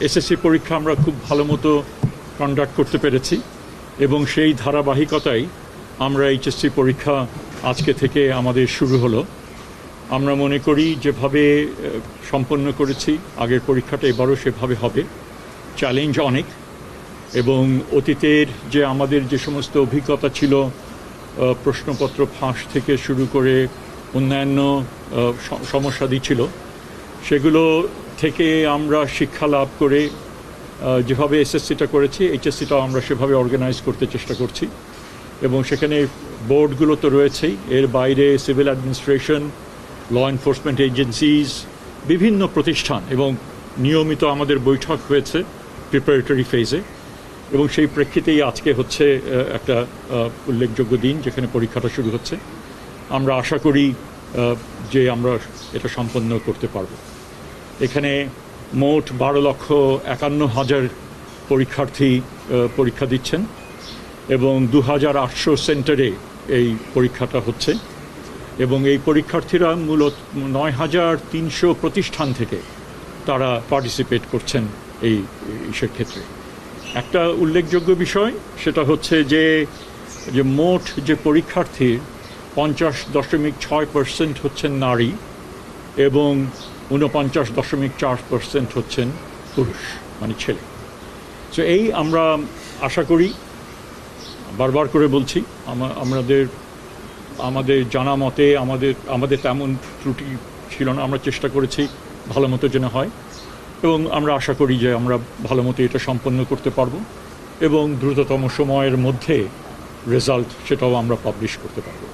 SSC পরীক্ষা আমরা খুব ভালো মতো কন্ডাক্ট করতে পেরেছি এবং সেই ধারাবাহিকতায় আমরা এইচএসসি পরীক্ষা আজকে থেকে আমাদের শুরু হলো। আমরা মনে করি যেভাবে সম্পন্ন করেছি আগের পরীক্ষাটা এবারও সেভাবে হবে। চ্যালেঞ্জ অনেক এবং অতীতের যে আমাদের যে সমস্ত অভিজ্ঞতা ছিল, প্রশ্নপত্র ফাঁস থেকে শুরু করে অন্যান্য সমস্যাদি ছিল, সেগুলো থেকে আমরা শিক্ষা লাভ করে যেভাবে এসএসসিটা করেছি এইচএসসিটাও আমরা সেভাবে অর্গানাইজ করতে চেষ্টা করছি। এবং সেখানে বোর্ডগুলো তো রয়েছেই, এর বাইরে civil administration, law enforcement agencies, বিভিন্ন প্রতিষ্ঠান এবং নিয়মিত আমাদের বৈঠক হয়েছে প্রিপারেটরি ফেজে। এবং সেই প্রেক্ষিতেই আজকে হচ্ছে একটা উল্লেখযোগ্য দিন যেখানে পরীক্ষাটা শুরু হচ্ছে। আমরা আশা করি যে আমরা এটা সম্পন্ন করতে পারব। এখানে মোট 12,51,000 পরীক্ষার্থী পরীক্ষা দিচ্ছেন এবং 2,800 সেন্টারে এই পরীক্ষাটা হচ্ছে এবং এই পরীক্ষার্থীরা মূলত 9,300 প্রতিষ্ঠান থেকে তারা পার্টিসিপেট করছেন এই ক্ষেত্রে। একটা উল্লেখযোগ্য বিষয় সেটা হচ্ছে যে মোট যে পরীক্ষার্থীর 50.6% হচ্ছেন নারী এবং 49.4% হচ্ছেন পুরুষ, মানে ছেলে। সো এই আমরা আশা করি, বারবার করে বলছি, আমাদের জানা মতে আমাদের তেমন ত্রুটি ছিল না। আমরা চেষ্টা করেছি ভালো মতো যেন হয় এবং আমরা আশা করি যে আমরা ভালো মতো এটা সম্পন্ন করতে পারবো এবং দ্রুততম সময়ের মধ্যে রেজাল্ট সেটাও আমরা পাবলিশ করতে পারবো।